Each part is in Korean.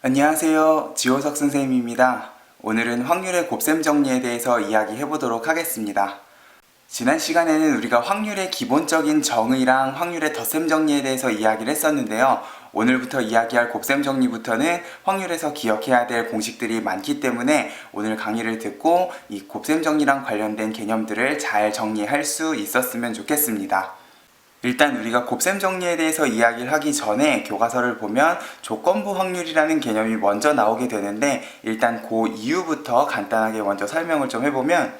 안녕하세요. 지호석 선생님입니다. 오늘은 확률의 곱셈 정리에 대해서 이야기해 보도록 하겠습니다. 지난 시간에는 우리가 확률의 기본적인 정의랑 확률의 덧셈 정리에 대해서 이야기를 했었는데요. 오늘부터 이야기할 곱셈 정리부터는 확률에서 기억해야 될 공식들이 많기 때문에 오늘 강의를 듣고 이 곱셈 정리랑 관련된 개념들을 잘 정리할 수 있었으면 좋겠습니다. 일단 우리가 곱셈 정리에 대해서 이야기를 하기 전에 교과서를 보면 조건부 확률이라는 개념이 먼저 나오게 되는데, 일단 그 이유부터 간단하게 먼저 설명을 좀 해보면,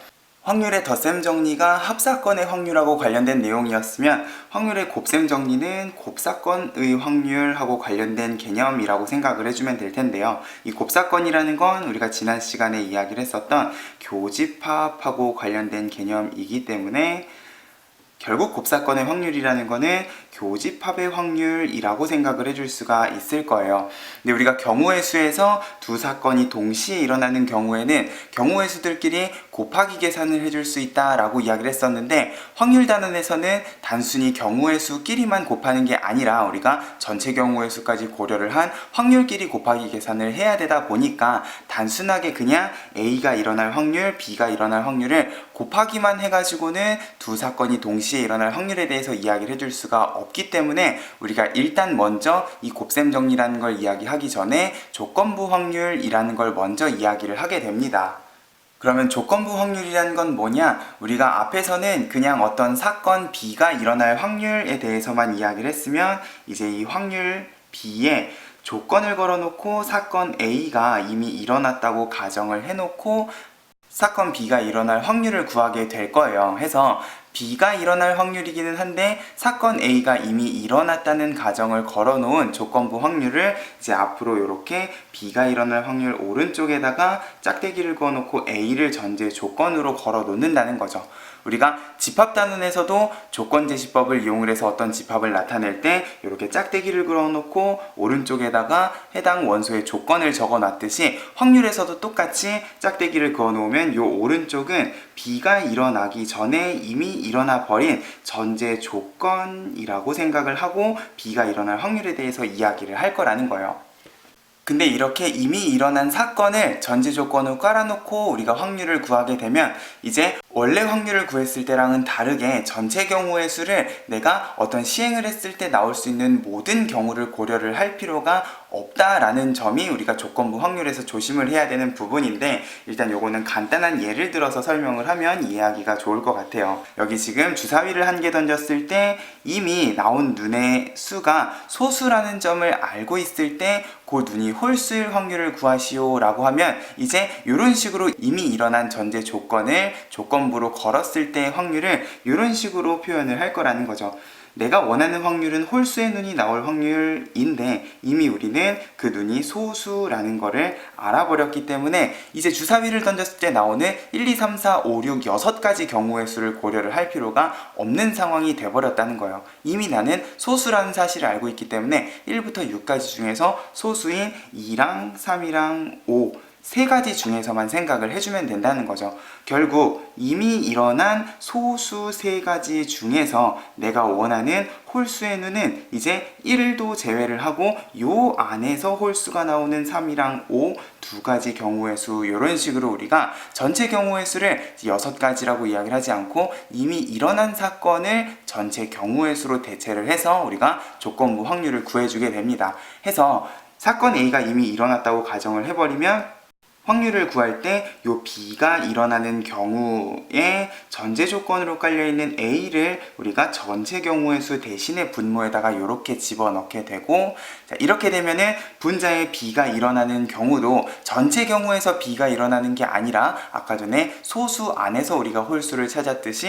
확률의 덧셈 정리가 합사건의 확률하고 관련된 내용이었으면 확률의 곱셈 정리는 곱사건의 확률하고 관련된 개념이라고 생각을 해주면 될 텐데요. 이 곱사건이라는 건 우리가 지난 시간에 이야기를 했었던 교집합하고 관련된 개념이기 때문에 결국 곱사건의 확률이라는 거는 교집합의 확률이라고 생각을 해줄 수가 있을 거예요. 근데 우리가 경우의 수에서 두 사건이 동시에 일어나는 경우에는 경우의 수들끼리 곱하기 계산을 해줄 수 있다라고 이야기를 했었는데, 확률 단원에서는 단순히 경우의 수끼리만 곱하는 게 아니라 우리가 전체 경우의 수까지 고려를 한 확률끼리 곱하기 계산을 해야 되다 보니까 단순하게 그냥 A가 일어날 확률, B가 일어날 확률을 곱하기만 해가지고는 두 사건이 동시에 일어날 확률에 대해서 이야기를 해줄 수가 없기 때문에 우리가 일단 먼저 이 곱셈 정리라는 걸 이야기하기 전에 조건부 확률이라는 걸 먼저 이야기를 하게 됩니다. 그러면 조건부 확률이라는 건 뭐냐? 우리가 앞에서는 그냥 어떤 사건 B가 일어날 확률에 대해서만 이야기를 했으면, 이제 이 확률 B에 조건을 걸어놓고 사건 A가 이미 일어났다고 가정을 해놓고 사건 B가 일어날 확률을 구하게 될 거예요. 해서 B가 일어날 확률이기는 한데 사건 A가 이미 일어났다는 가정을 걸어놓은 조건부 확률을 이제 앞으로 이렇게 B가 일어날 확률 오른쪽에다가 짝대기를 그어놓고 A를 전제 조건으로 걸어 놓는다는 거죠. 우리가 집합단원에서도 조건제시법을 이용을 해서 어떤 집합을 나타낼 때 이렇게 짝대기를 그어놓고 오른쪽에다가 해당 원소의 조건을 적어놨듯이 확률에서도 똑같이 짝대기를 그어놓으면 이 오른쪽은 B가 일어나기 전에 이미 일어나 버린 전제 조건이라고 생각을 하고 B가 일어날 확률에 대해서 이야기를 할 거라는 거예요. 근데 이렇게 이미 일어난 사건을 전제 조건으로 깔아놓고 우리가 확률을 구하게 되면 이제 원래 확률을 구했을 때랑은 다르게 전체 경우의 수를 내가 어떤 시행을 했을 때 나올 수 있는 모든 경우를 고려를 할 필요가 없다라는 점이 우리가 조건부 확률에서 조심을 해야 되는 부분인데, 일단 요거는 간단한 예를 들어서 설명을 하면 이해하기가 좋을 것 같아요. 여기 지금 주사위를 한 개 던졌을 때 이미 나온 눈의 수가 소수라는 점을 알고 있을 때 그 눈이 홀수일 확률을 구하시오 라고 하면 이제 이런 식으로 이미 일어난 전제 조건을 조건부로 걸었을 때의 확률을 이런 식으로 표현을 할 거라는 거죠. 내가 원하는 확률은 홀수의 눈이 나올 확률인데 이미 우리는 그 눈이 소수라는 거를 알아버렸기 때문에 이제 주사위를 던졌을 때 나오는 1, 2, 3, 4, 5, 6, 6가지 경우의 수를 고려를 할 필요가 없는 상황이 돼버렸다는 거예요. 이미 나는 소수라는 사실을 알고 있기 때문에 1부터 6까지 중에서 소수인 2랑 3이랑 5 세 가지 중에서만 생각을 해주면 된다는 거죠. 결국 이미 일어난 소수 세 가지 중에서 내가 원하는 홀수의 눈은 이제 1도 제외를 하고 요 안에서 홀수가 나오는 3이랑 5 두 가지 경우의 수, 이런 식으로 우리가 전체 경우의 수를 6가지라고 이야기를 하지 않고 이미 일어난 사건을 전체 경우의 수로 대체를 해서 우리가 조건부 확률을 구해주게 됩니다. 해서 사건 A가 이미 일어났다고 가정을 해버리면 확률을 구할 때 요 B가 일어나는 경우에 전제 조건으로 깔려있는 A를 우리가 전체 경우의 수 대신에 분모에다가 이렇게 집어넣게 되고, 자, 이렇게 되면은 분자의 B가 일어나는 경우도 전체 경우에서 B가 일어나는 게 아니라 아까 전에 소수 안에서 우리가 홀수를 찾았듯이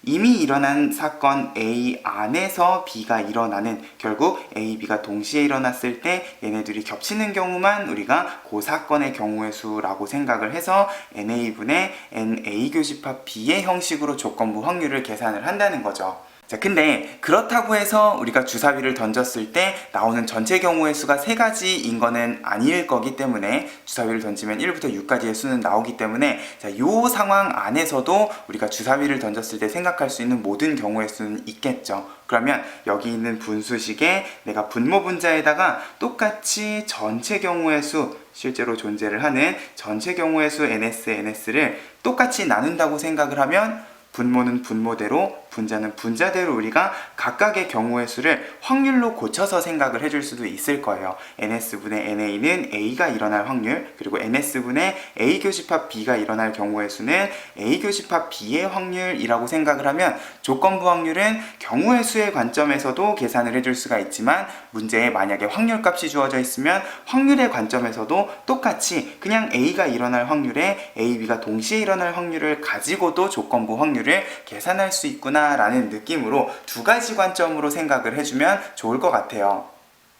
이미 일어난 사건 A 안에서 B가 일어나는, 결국 A, B가 동시에 일어났을 때 얘네들이 겹치는 경우만 우리가 그 사건의 경우의 수라고 생각을 해서 NA분의 NA 교집합 B의 형식으로 조건부 확률을 계산을 한다는 거죠. 자, 근데 그렇다고 해서 우리가 주사위를 던졌을 때 나오는 전체 경우의 수가 3가지인 거는 아닐 거기 때문에 주사위를 던지면 1부터 6까지의 수는 나오기 때문에 자, 요 상황 안에서도 우리가 주사위를 던졌을 때 생각할 수 있는 모든 경우의 수는 있겠죠. 그러면 여기 있는 분수식에 내가 분모 분자에다가 똑같이 전체 경우의 수, 실제로 존재를 하는 전체 경우의 수 NS를 똑같이 나눈다고 생각을 하면 분모는 분모대로, 분자는 분자대로 우리가 각각의 경우의 수를 확률로 고쳐서 생각을 해줄 수도 있을 거예요. NS분의 NA는 A가 일어날 확률, 그리고 NS분의 A 교집합 B가 일어날 경우의 수는 A 교집합 B의 확률이라고 생각을 하면 조건부 확률은 경우의 수의 관점에서도 계산을 해줄 수가 있지만 문제에 만약에 확률값이 주어져 있으면 확률의 관점에서도 똑같이 그냥 A가 일어날 확률에 A, B가 동시에 일어날 확률을 가지고도 조건부 확률을 계산할 수 있구나 라는 느낌으로 2가지 관점으로 생각을 해주면 좋을 것 같아요.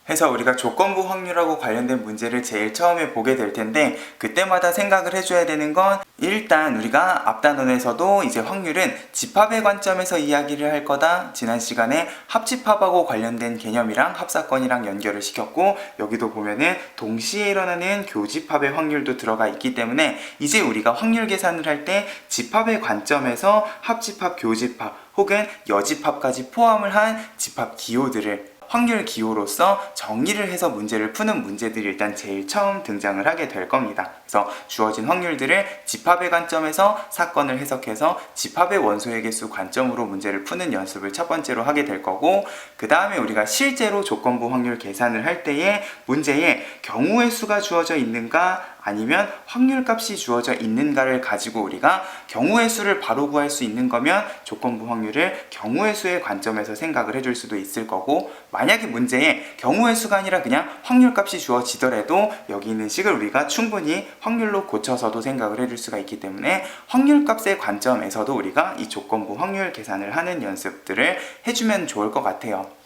해서 우리가 조건부 확률하고 관련된 문제를 제일 처음에 보게 될 텐데 그때마다 생각을 해줘야 되는 건 일단 우리가 앞단원에서도 이제 확률은 집합의 관점에서 이야기를 할 거다. 지난 시간에 합집합하고 관련된 개념이랑 합사건이랑 연결을 시켰고 여기도 보면은 동시에 일어나는 교집합의 확률도 들어가 있기 때문에 이제 우리가 확률 계산을 할 때 집합의 관점에서 합집합, 교집합 혹은 여집합까지 포함을 한 집합 기호들을 확률 기호로서 정의를 해서 문제를 푸는 문제들이 일단 제일 처음 등장을 하게 될 겁니다. 그래서 주어진 확률들을 집합의 관점에서 사건을 해석해서 집합의 원소의 개수 관점으로 문제를 푸는 연습을 첫 번째로 하게 될 거고 그 다음에 우리가 실제로 조건부 확률 계산을 할 때에 문제에 경우의 수가 주어져 있는가 아니면 확률값이 주어져 있는가를 가지고 우리가 경우의 수를 바로 구할 수 있는 거면 조건부 확률을 경우의 수의 관점에서 생각을 해줄 수도 있을 거고 만약에 문제에 경우의 수가 아니라 그냥 확률값이 주어지더라도 여기 있는 식을 우리가 충분히 확률로 고쳐서도 생각을 해줄 수가 있기 때문에 확률값의 관점에서도 우리가 이 조건부 확률 계산을 하는 연습들을 해주면 좋을 것 같아요.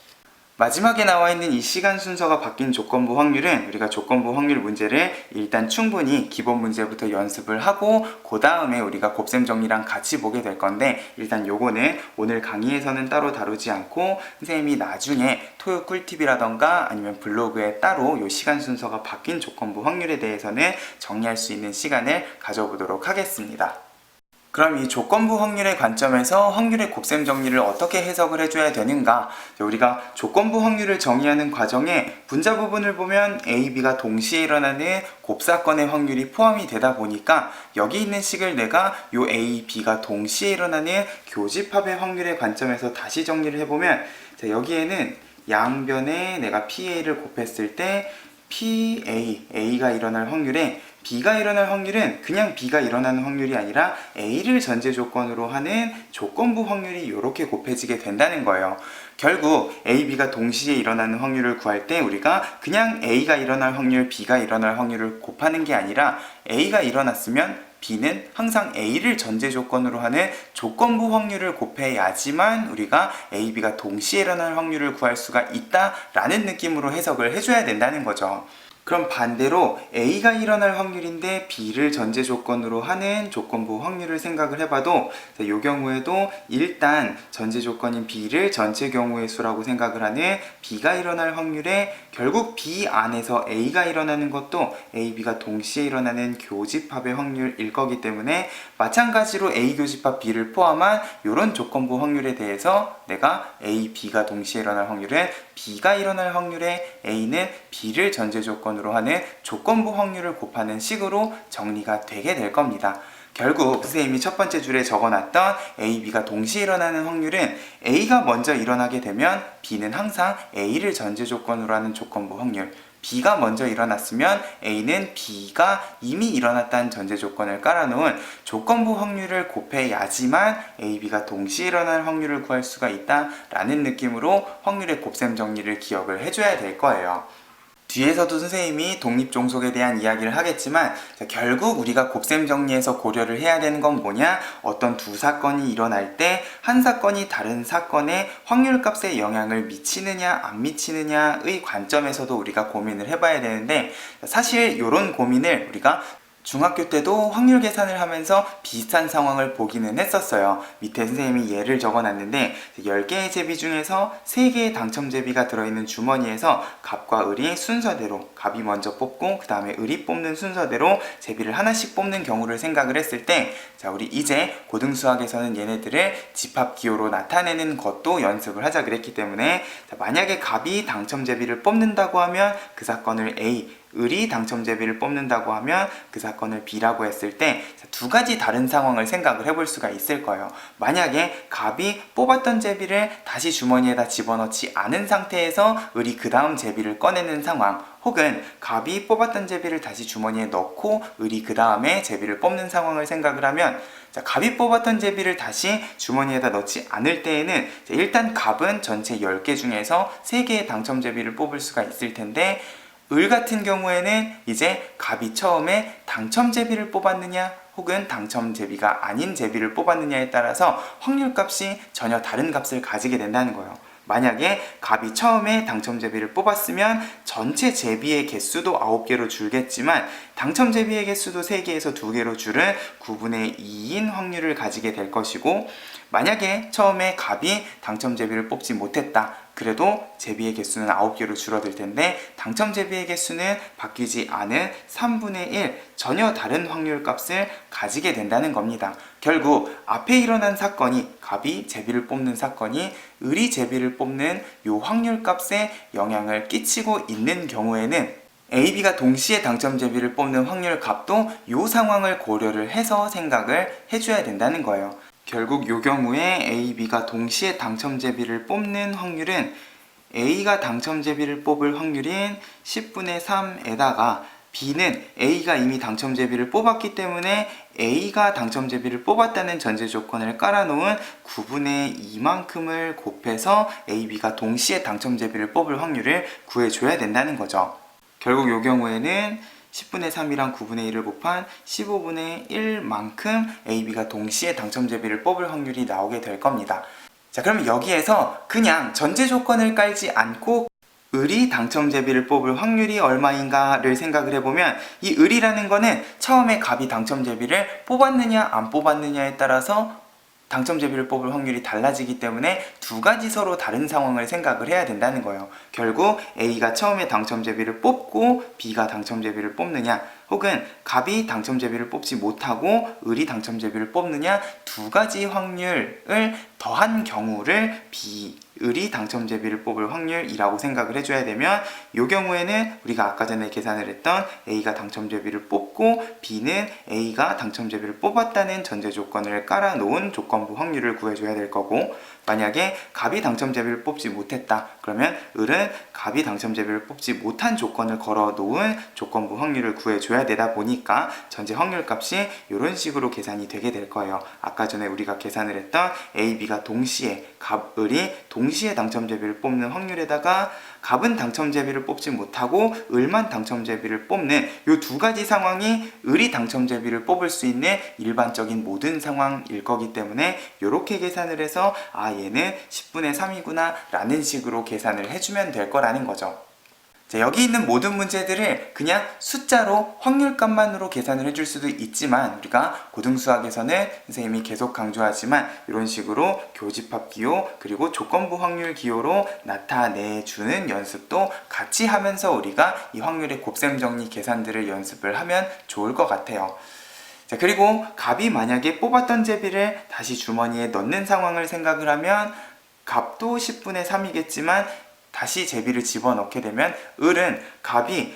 마지막에 나와 있는 이 시간 순서가 바뀐 조건부 확률은 우리가 조건부 확률 문제를 일단 충분히 기본 문제부터 연습을 하고 그 다음에 우리가 곱셈 정리랑 같이 보게 될 건데 일단 요거는 오늘 강의에서는 따로 다루지 않고 선생님이 나중에 토요 꿀팁이라던가 아니면 블로그에 따로 요 시간 순서가 바뀐 조건부 확률에 대해서는 정리할 수 있는 시간을 가져보도록 하겠습니다. 그럼 이 조건부 확률의 관점에서 확률의 곱셈 정리를 어떻게 해석을 해줘야 되는가? 우리가 조건부 확률을 정의하는 과정에 분자 부분을 보면 A, B가 동시에 일어나는 곱사건의 확률이 포함이 되다 보니까 여기 있는 식을 내가 요 A, B가 동시에 일어나는 교집합의 확률의 관점에서 다시 정리를 해보면 자, 여기에는 양변에 내가 PA를 곱했을 때 PA, A가 일어날 확률에 B가 일어날 확률은 그냥 B가 일어나는 확률이 아니라 A를 전제 조건으로 하는 조건부 확률이 이렇게 곱해지게 된다는 거예요. 결국 A, B가 동시에 일어나는 확률을 구할 때 우리가 그냥 A가 일어날 확률, B가 일어날 확률을 곱하는 게 아니라 A가 일어났으면 B는 항상 A를 전제 조건으로 하는 조건부 확률을 곱해야지만 우리가 A, B가 동시에 일어날 확률을 구할 수가 있다라는 느낌으로 해석을 해줘야 된다는 거죠. 그럼 반대로 A가 일어날 확률인데 B를 전제 조건으로 하는 조건부 확률을 생각을 해봐도 이 경우에도 일단 전제 조건인 B를 전체 경우의 수라고 생각을 하는 B가 일어날 확률에 결국 B 안에서 A가 일어나는 것도 A, B가 동시에 일어나는 교집합의 확률일 거기 때문에 마찬가지로 A 교집합 B를 포함한 이런 조건부 확률에 대해서 내가 A, B가 동시에 일어날 확률은 B가 일어날 확률에 A는 B를 전제 조건으로 하는 조건부 확률을 곱하는 식으로 정리가 되게 될 겁니다. 결국 선생님이 첫 번째 줄에 적어놨던 A, B가 동시에 일어나는 확률은 A가 먼저 일어나게 되면 B는 항상 A를 전제 조건으로 하는 조건부 확률, B가 먼저 일어났으면 A는 B가 이미 일어났다는 전제 조건을 깔아놓은 조건부 확률을 곱해야지만 A, B가 동시에 일어날 확률을 구할 수가 있다라는 느낌으로 확률의 곱셈 정리를 기억을 해줘야 될 거예요. 뒤에서도 선생님이 독립종속에 대한 이야기를 하겠지만 결국 우리가 곱셈 정리에서 고려를 해야 되는 건 뭐냐? 어떤 두 사건이 일어날 때 한 사건이 다른 사건에 확률값에 영향을 미치느냐 안 미치느냐의 관점에서도 우리가 고민을 해봐야 되는데 사실 이런 고민을 우리가 중학교 때도 확률 계산을 하면서 비슷한 상황을 보기는 했었어요. 밑에 선생님이 예를 적어놨는데 10개의 제비 중에서 3개의 당첨 제비가 들어있는 주머니에서 갑과 을이 순서대로 갑이 먼저 뽑고 그 다음에 을이 뽑는 순서대로 제비를 하나씩 뽑는 경우를 생각을 했을 때, 자, 우리 이제 고등수학에서는 얘네들을 집합기호로 나타내는 것도 연습을 하자 그랬기 때문에, 자, 만약에 갑이 당첨 제비를 뽑는다고 하면 그 사건을 A, 을이 당첨 제비를 뽑는다고 하면 그 사건을 B라고 했을 때 두 가지 다른 상황을 생각을 해볼 수가 있을 거예요. 만약에 갑이 뽑았던 제비를 다시 주머니에다 집어넣지 않은 상태에서 을이 그 다음 제비를 꺼내는 상황, 혹은 갑이 뽑았던 제비를 다시 주머니에 넣고 을이 그 다음에 제비를 뽑는 상황을 생각을 하면, 자, 갑이 뽑았던 제비를 다시 주머니에다 넣지 않을 때에는 일단 갑은 전체 10개 중에서 3개의 당첨 제비를 뽑을 수가 있을 텐데, 을 같은 경우에는 이제 갑이 처음에 당첨 제비를 뽑았느냐 혹은 당첨 제비가 아닌 제비를 뽑았느냐에 따라서 확률값이 전혀 다른 값을 가지게 된다는 거예요. 만약에 갑이 처음에 당첨 제비를 뽑았으면 전체 제비의 개수도 9개로 줄겠지만 당첨 제비의 개수도 3개에서 2개로 줄은 9분의 2인 확률을 가지게 될 것이고, 만약에 처음에 갑이 당첨 제비를 뽑지 못했다. 그래도 제비의 개수는 9개로 줄어들 텐데 당첨 제비의 개수는 바뀌지 않은 3분의 1, 전혀 다른 확률 값을 가지게 된다는 겁니다. 결국 앞에 일어난 사건이, 갑이 제비를 뽑는 사건이 을이 제비를 뽑는 요 확률 값에 영향을 끼치고 있는 경우에는 A, B가 동시에 당첨 제비를 뽑는 확률 값도 요 상황을 고려를 해서 생각을 해줘야 된다는 거예요. 결국 이 경우에 A, B가 동시에 당첨 제비를 뽑는 확률은 A가 당첨 제비를 뽑을 확률인 10분의 3에다가 B는 A가 이미 당첨 제비를 뽑았기 때문에 A가 당첨 제비를 뽑았다는 전제 조건을 깔아놓은 9분의 2만큼을 곱해서 A, B가 동시에 당첨 제비를 뽑을 확률을 구해줘야 된다는 거죠. 결국 이 경우에는 10분의 3이랑 9분의 1을 곱한 15분의 1만큼 A, B가 동시에 당첨 제비를 뽑을 확률이 나오게 될 겁니다. 자, 그럼 여기에서 그냥 전제 조건을 깔지 않고 을이 당첨 제비를 뽑을 확률이 얼마인가를 생각을 해보면, 이 을이라는 거는 처음에 갑이 당첨 제비를 뽑았느냐 안 뽑았느냐에 따라서 당첨 제비를 뽑을 확률이 달라지기 때문에 두 가지 서로 다른 상황을 생각을 해야 된다는 거예요. 결국 A가 처음에 당첨 제비를 뽑고 B가 당첨 제비를 뽑느냐, 혹은 갑이 당첨 제비를 뽑지 못하고 을이 당첨 제비를 뽑느냐, 두 가지 확률을 더한 경우를 을이 당첨 제비를 뽑을 확률이라고 생각을 해줘야 되면, 이 경우에는 우리가 아까 전에 계산을 했던 A가 당첨 제비를 뽑고 B는 A가 당첨 제비를 뽑았다는 전제 조건을 깔아놓은 조건부 확률을 구해줘야 될 거고, 만약에 갑이 당첨 제비를 뽑지 못했다. 그러면 을은 갑이 당첨 제비를 뽑지 못한 조건을 걸어 놓은 조건부 확률을 구해줘야 되다 보니까 전체 확률 값이 이런 식으로 계산이 되게 될 거예요. 아까 전에 우리가 계산을 했던 A, B가 동시에, 갑, 을이 동시에 당첨 제비를 뽑는 확률에다가 갑은 당첨 제비를 뽑지 못하고 을만 당첨 제비를 뽑는 이 두 가지 상황이 을이 당첨 제비를 뽑을 수 있는 일반적인 모든 상황일 거기 때문에 이렇게 계산을 해서 얘는 10분의 3이구나 라는 식으로 계산을 해주면 될 거라는 거죠. 자, 여기 있는 모든 문제들을 그냥 숫자로 확률값만으로 계산을 해줄 수도 있지만, 우리가 고등수학에서는 선생님이 계속 강조하지만 이런 식으로 교집합 기호 그리고 조건부 확률 기호로 나타내주는 연습도 같이 하면서 우리가 이 확률의 곱셈 정리 계산들을 연습을 하면 좋을 것 같아요. 자, 그리고 갑이 만약에 뽑았던 제비를 다시 주머니에 넣는 상황을 생각을 하면 갑도 10분의 3이겠지만 다시 제비를 집어넣게 되면 을은 갑이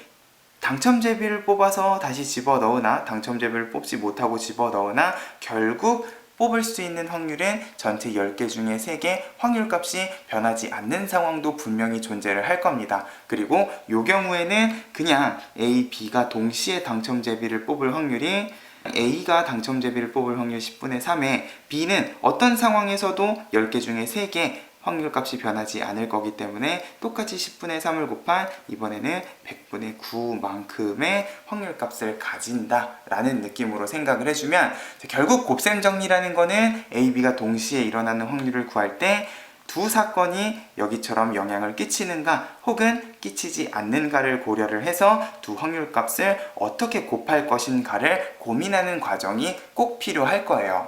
당첨 제비를 뽑아서 다시 집어넣으나 당첨 제비를 뽑지 못하고 집어넣으나 결국 뽑을 수 있는 확률은 전체 10개 중에 3개 확률값이 변하지 않는 상황도 분명히 존재를 할 겁니다. 그리고 이 경우에는 그냥 A, B가 동시에 당첨 제비를 뽑을 확률이 A가 당첨 제비를 뽑을 확률 10분의 3에 B는 어떤 상황에서도 10개 중에 3개 확률값이 변하지 않을 거기 때문에 똑같이 10분의 3을 곱한 이번에는 100분의 9만큼의 확률값을 가진다 라는 느낌으로 생각을 해주면, 결국 곱셈 정리라는 거는 A, B가 동시에 일어나는 확률을 구할 때 두 사건이 여기처럼 영향을 끼치는가 혹은 끼치지 않는가를 고려를 해서 두 확률값을 어떻게 곱할 것인가를 고민하는 과정이 꼭 필요할 거예요.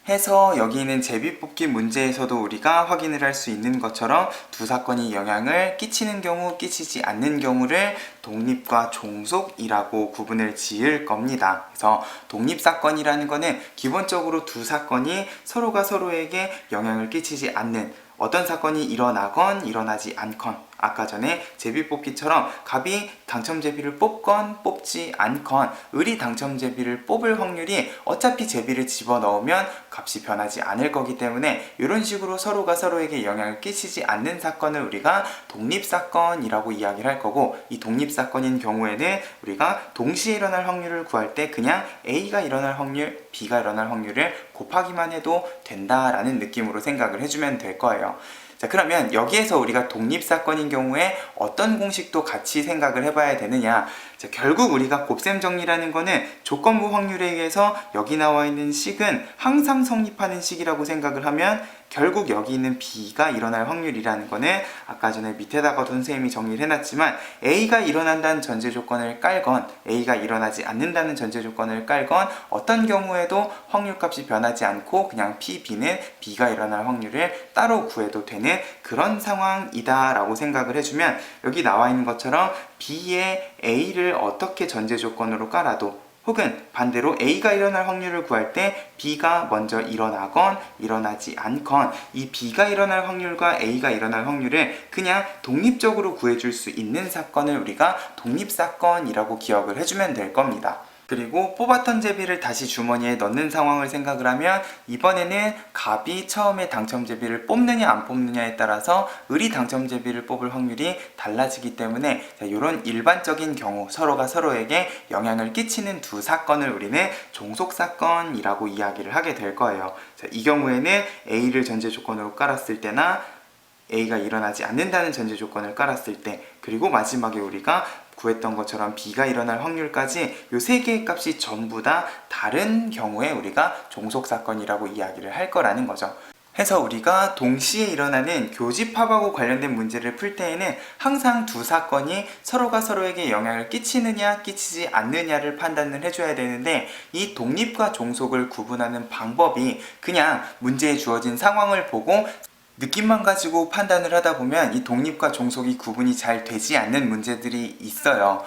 해서 여기 있는 제비뽑기 문제에서도 우리가 확인을 할 수 있는 것처럼 두 사건이 영향을 끼치는 경우, 끼치지 않는 경우를 독립과 종속이라고 구분을 지을 겁니다. 그래서 독립사건이라는 거는 기본적으로 두 사건이 서로가 서로에게 영향을 끼치지 않는 어떤 사건이 일어나건 일어나지 않건 아까 전에 제비뽑기처럼 갑이 당첨제비를 뽑건 뽑지 않건 을이 당첨제비를 뽑을 확률이 어차피 제비를 집어넣으면 값이 변하지 않을 거기 때문에 이런 식으로 서로가 서로에게 영향을 끼치지 않는 사건을 우리가 독립사건이라고 이야기를 할 거고, 이 독립사건인 경우에는 우리가 동시에 일어날 확률을 구할 때 그냥 A가 일어날 확률, B가 일어날 확률을 곱하기만 해도 된다라는 느낌으로 생각을 해주면 될 거예요. 자, 그러면 여기에서 우리가 독립사건인 경우에 어떤 공식도 같이 생각을 해봐야 되느냐. 자, 결국 우리가 곱셈 정리라는 거는 조건부 확률에 의해서 여기 나와 있는 식은 항상 성립하는 식이라고 생각을 하면 결국 여기 있는 B가 일어날 확률이라는 거는 아까 전에 밑에다가도 선생님이 정리를 해놨지만 A가 일어난다는 전제 조건을 깔건 A가 일어나지 않는다는 전제 조건을 깔건 어떤 경우에도 확률값이 변하지 않고 그냥 P, B는 B가 일어날 확률을 따로 구해도 되는 그런 상황이다 라고 생각을 해주면 여기 나와 있는 것처럼 B에 A를 어떻게 전제 조건으로 깔아도 혹은 반대로 A가 일어날 확률을 구할 때 B가 먼저 일어나건 일어나지 않건 이 B가 일어날 확률과 A가 일어날 확률을 그냥 독립적으로 구해줄 수 있는 사건을 우리가 독립사건이라고 기억을 해주면 될 겁니다. 그리고 뽑았던 제비를 다시 주머니에 넣는 상황을 생각을 하면 이번에는 갑이 처음에 당첨제비를 뽑느냐 안 뽑느냐에 따라서 을이 당첨제비를 뽑을 확률이 달라지기 때문에 이런 일반적인 경우 서로가 서로에게 영향을 끼치는 두 사건을 우리는 종속사건이라고 이야기를 하게 될 거예요. 자, 이 경우에는 A를 전제 조건으로 깔았을 때나 A가 일어나지 않는다는 전제 조건을 깔았을 때, 그리고 마지막에 우리가 구했던 것처럼 B가 일어날 확률까지 이 세 개의 값이 전부 다 다른 경우에 우리가 종속사건이라고 이야기를 할 거라는 거죠. 해서 우리가 동시에 일어나는 교집합하고 관련된 문제를 풀 때에는 항상 두 사건이 서로가 서로에게 영향을 끼치느냐 끼치지 않느냐를 판단을 해줘야 되는데, 이 독립과 종속을 구분하는 방법이 그냥 문제에 주어진 상황을 보고 느낌만 가지고 판단을 하다 보면 이 독립과 종속이 구분이 잘 되지 않는 문제들이 있어요.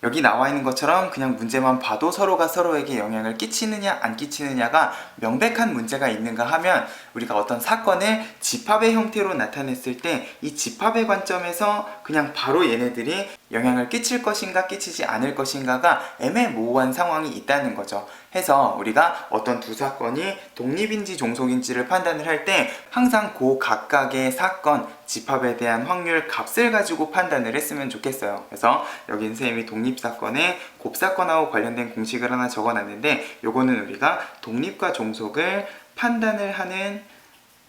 여기 나와 있는 것처럼 그냥 문제만 봐도 서로가 서로에게 영향을 끼치느냐 안 끼치느냐가 명백한 문제가 있는가 하면 우리가 어떤 사건을 집합의 형태로 나타냈을 때 이 집합의 관점에서 그냥 바로 얘네들이 영향을 끼칠 것인가 끼치지 않을 것인가가 애매모호한 상황이 있다는 거죠. 해서 우리가 어떤 두 사건이 독립인지 종속인지를 판단을 할 때 항상 그 각각의 사건, 집합에 대한 확률 값을 가지고 판단을 했으면 좋겠어요. 그래서 여기 선생님이 독립사건에 곱사건하고 관련된 공식을 하나 적어놨는데, 요거는 우리가 독립과 종속을 판단을 하는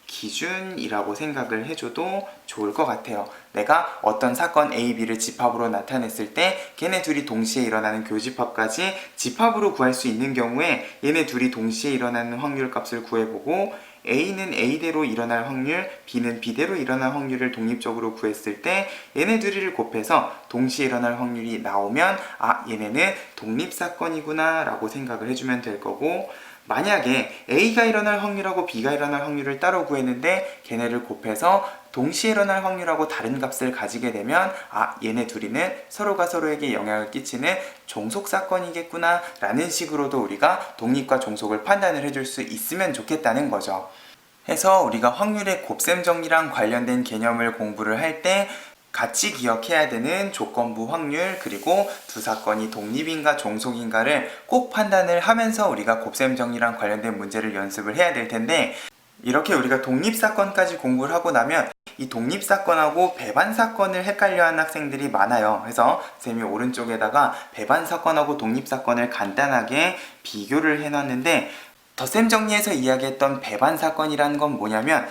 기준이라고 생각을 해줘도 좋을 것 같아요. 내가 어떤 사건 A, B를 집합으로 나타냈을 때 걔네 둘이 동시에 일어나는 교집합까지 집합으로 구할 수 있는 경우에 얘네 둘이 동시에 일어나는 확률 값을 구해보고 A는 A대로 일어날 확률, B는 B대로 일어날 확률을 독립적으로 구했을 때 얘네 둘이를 곱해서 동시에 일어날 확률이 나오면 아, 얘네는 독립사건이구나 라고 생각을 해주면 될 거고, 만약에 A가 일어날 확률하고 B가 일어날 확률을 따로 구했는데 걔네를 곱해서 동시에 일어날 확률하고 다른 값을 가지게 되면 아, 얘네 둘이는 서로가 서로에게 영향을 끼치는 종속사건이겠구나 라는 식으로도 우리가 독립과 종속을 판단을 해줄 수 있으면 좋겠다는 거죠. 해서 우리가 확률의 곱셈 정리랑 관련된 개념을 공부를 할 때 같이 기억해야 되는 조건부 확률, 그리고 두 사건이 독립인가 종속인가를 꼭 판단을 하면서 우리가 곱셈 정리랑 관련된 문제를 연습을 해야 될 텐데, 이렇게 우리가 독립사건까지 공부를 하고 나면 이 독립사건하고 배반사건을 헷갈려하는 학생들이 많아요. 그래서 쌤이 오른쪽에다가 배반사건하고 독립사건을 간단하게 비교를 해놨는데, 덧셈 정리에서 이야기했던 배반사건이라는 건 뭐냐면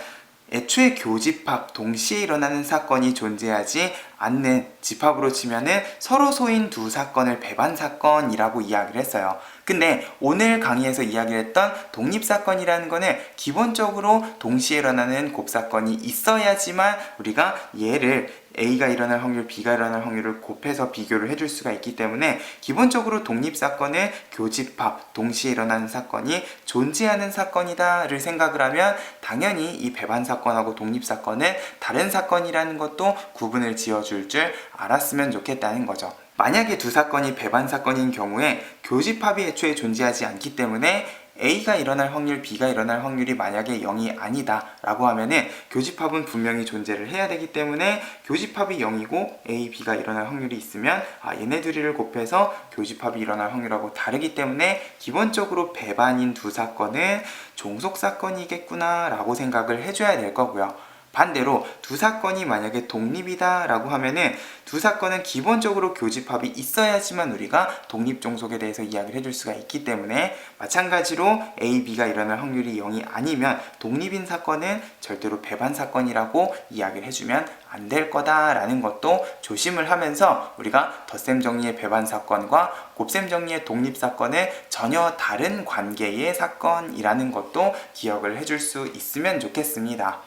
애초에 교집합 동시에 일어나는 사건이 존재하지 않는, 집합으로 치면은 서로 소인 두 사건을 배반 사건이라고 이야기를 했어요. 근데 오늘 강의에서 이야기를 했던 독립사건이라는 거는 기본적으로 동시에 일어나는 곱사건이 있어야지만 우리가 얘를 A가 일어날 확률, B가 일어날 확률을 곱해서 비교를 해줄 수가 있기 때문에 기본적으로 독립사건은 교집합, 동시에 일어나는 사건이 존재하는 사건이다를 생각을 하면 당연히 이 배반사건하고 독립사건은 다른 사건이라는 것도 구분을 지어줄 줄 알았으면 좋겠다는 거죠. 만약에 두 사건이 배반 사건인 경우에 교집합이 애초에 존재하지 않기 때문에 A가 일어날 확률, B가 일어날 확률이 만약에 0이 아니다 라고 하면은 교집합은 분명히 존재를 해야 되기 때문에 교집합이 0이고 A, B가 일어날 확률이 있으면 얘네 둘이를 곱해서 교집합이 일어날 확률하고 다르기 때문에 기본적으로 배반인 두 사건은 종속사건이겠구나 라고 생각을 해줘야 될 거고요. 반대로 두 사건이 만약에 독립이다 라고 하면은 두 사건은 기본적으로 교집합이 있어야지만 우리가 독립종속에 대해서 이야기를 해줄 수가 있기 때문에 마찬가지로 A, B가 일어날 확률이 0이 아니면 독립인 사건은 절대로 배반 사건이라고 이야기를 해주면 안 될 거다라는 것도 조심을 하면서 우리가 덧셈 정리의 배반 사건과 곱셈 정리의 독립 사건은 전혀 다른 관계의 사건이라는 것도 기억을 해줄 수 있으면 좋겠습니다.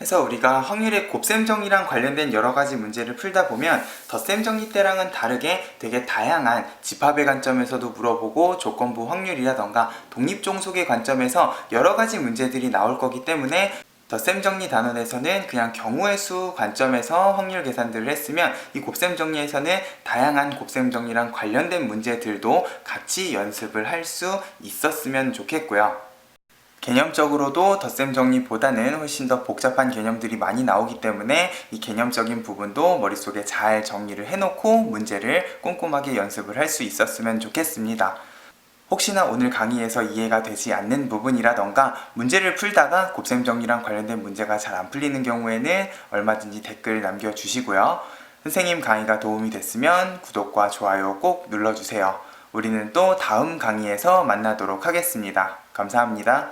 해서 우리가 확률의 곱셈 정리랑 관련된 여러 가지 문제를 풀다 보면 덧셈 정리 때랑은 다르게 되게 다양한 집합의 관점에서도 물어보고 조건부 확률이라던가 독립종속의 관점에서 여러 가지 문제들이 나올 거기 때문에 덧셈 정리 단원에서는 그냥 경우의 수 관점에서 확률 계산들을 했으면 이 곱셈 정리에서는 다양한 곱셈 정리랑 관련된 문제들도 같이 연습을 할 수 있었으면 좋겠고요. 개념적으로도 덧셈 정리보다는 훨씬 더 복잡한 개념들이 많이 나오기 때문에 이 개념적인 부분도 머릿속에 잘 정리를 해놓고 문제를 꼼꼼하게 연습을 할 수 있었으면 좋겠습니다. 혹시나 오늘 강의에서 이해가 되지 않는 부분이라던가 문제를 풀다가 곱셈 정리랑 관련된 문제가 잘 안 풀리는 경우에는 얼마든지 댓글 남겨주시고요. 선생님 강의가 도움이 됐으면 구독과 좋아요 꼭 눌러주세요. 우리는 또 다음 강의에서 만나도록 하겠습니다. 감사합니다.